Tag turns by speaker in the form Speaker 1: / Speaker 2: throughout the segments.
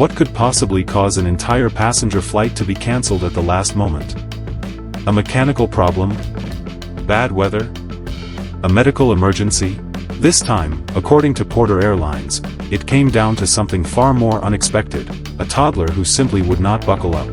Speaker 1: What could possibly cause an entire passenger flight to be cancelled at the last moment? A mechanical problem? Bad weather? A medical emergency? This time, according to Porter Airlines, it came down to something far more unexpected: a toddler who simply would not buckle up.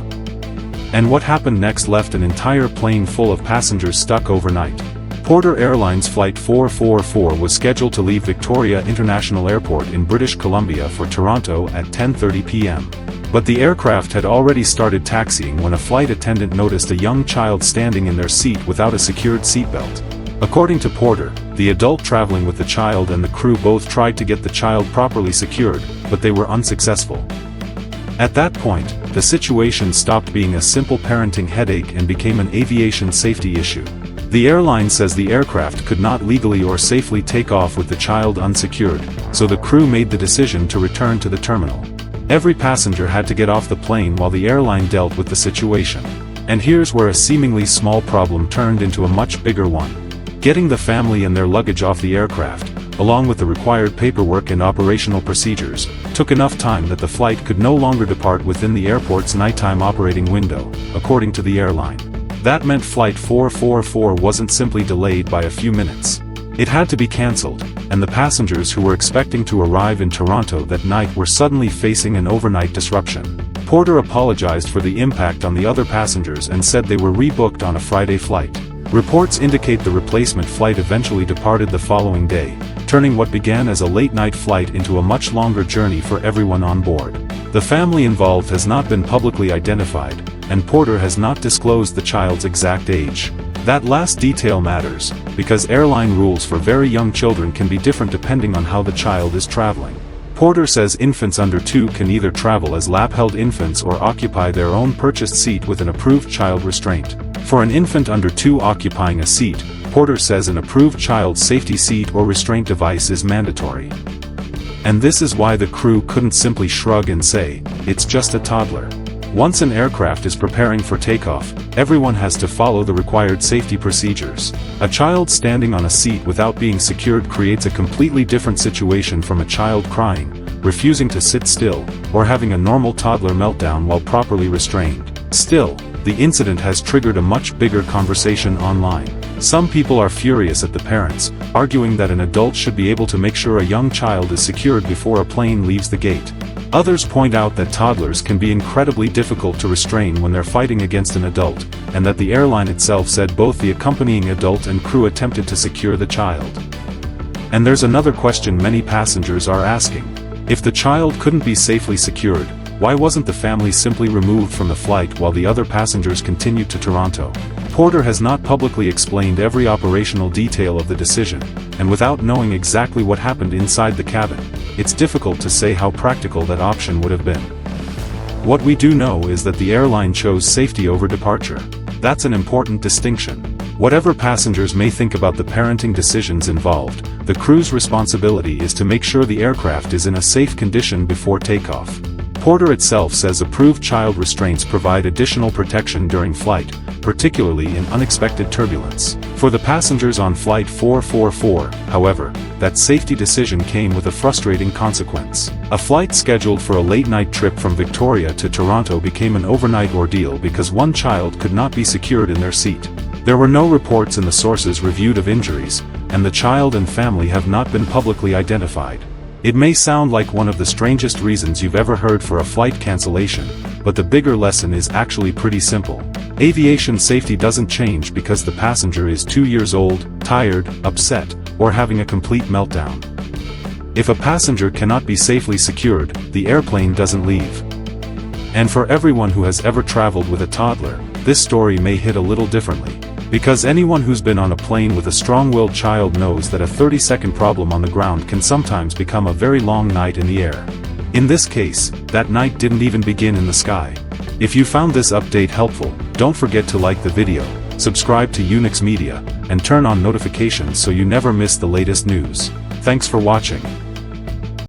Speaker 1: And what happened next left an entire plane full of passengers stuck overnight. Porter Airlines Flight 444 was scheduled to leave Victoria International Airport in British Columbia for Toronto at 10:30 p.m. But the aircraft had already started taxiing when a flight attendant noticed a young child standing in their seat without a secured seatbelt. According to Porter, the adult traveling with the child and the crew both tried to get the child properly secured, but they were unsuccessful. At that point, the situation stopped being a simple parenting headache and became an aviation safety issue. The airline says the aircraft could not legally or safely take off with the child unsecured, so the crew made the decision to return to the terminal. Every passenger had to get off the plane while the airline dealt with the situation. And here's where a seemingly small problem turned into a much bigger one. Getting the family and their luggage off the aircraft, along with the required paperwork and operational procedures, took enough time that the flight could no longer depart within the airport's nighttime operating window, according to the airline. That meant Flight 444 wasn't simply delayed by a few minutes. It had to be cancelled, and the passengers who were expecting to arrive in Toronto that night were suddenly facing an overnight disruption. Porter apologized for the impact on the other passengers and said they were rebooked on a Friday flight. Reports indicate the replacement flight eventually departed the following day, turning what began as a late-night flight into a much longer journey for everyone on board. The family involved has not been publicly identified, and Porter has not disclosed the child's exact age. That last detail matters, because airline rules for very young children can be different depending on how the child is traveling. Porter says infants under 2 can either travel as lap-held infants or occupy their own purchased seat with an approved child restraint. For an infant under 2 occupying a seat, Porter says an approved child safety seat or restraint device is mandatory. And this is why the crew couldn't simply shrug and say, "It's just a toddler." Once an aircraft is preparing for takeoff, everyone has to follow the required safety procedures. A child standing on a seat without being secured creates a completely different situation from a child crying, refusing to sit still, or having a normal toddler meltdown while properly restrained. Still, the incident has triggered a much bigger conversation online. Some people are furious at the parents, arguing that an adult should be able to make sure a young child is secured before a plane leaves the gate. Others point out that toddlers can be incredibly difficult to restrain when they're fighting against an adult, and that the airline itself said both the accompanying adult and crew attempted to secure the child. And there's another question many passengers are asking. If the child couldn't be safely secured, why wasn't the family simply removed from the flight while the other passengers continued to Toronto? Porter has not publicly explained every operational detail of the decision, and without knowing exactly what happened inside the cabin, it's difficult to say how practical that option would have been. What we do know is that the airline chose safety over departure. That's an important distinction. Whatever passengers may think about the parenting decisions involved, the crew's responsibility is to make sure the aircraft is in a safe condition before takeoff. Porter itself says approved child restraints provide additional protection during flight, particularly in unexpected turbulence. For the passengers on Flight 444, however, that safety decision came with a frustrating consequence. A flight scheduled for a late-night trip from Victoria to Toronto became an overnight ordeal because one child could not be secured in their seat. There were no reports in the sources reviewed of injuries, and the child and family have not been publicly identified. It may sound like one of the strangest reasons you've ever heard for a flight cancellation, but the bigger lesson is actually pretty simple. Aviation safety doesn't change because the passenger is 2 years old, tired, upset, or having a complete meltdown. If a passenger cannot be safely secured, the airplane doesn't leave. And for everyone who has ever traveled with a toddler, this story may hit a little differently. Because anyone who's been on a plane with a strong-willed child knows that a 30-second problem on the ground can sometimes become a very long night in the air. In this case, that night didn't even begin in the sky. If you found this update helpful, don't forget to like the video, subscribe to Unix Media, and turn on notifications so you never miss the latest news. Thanks for watching.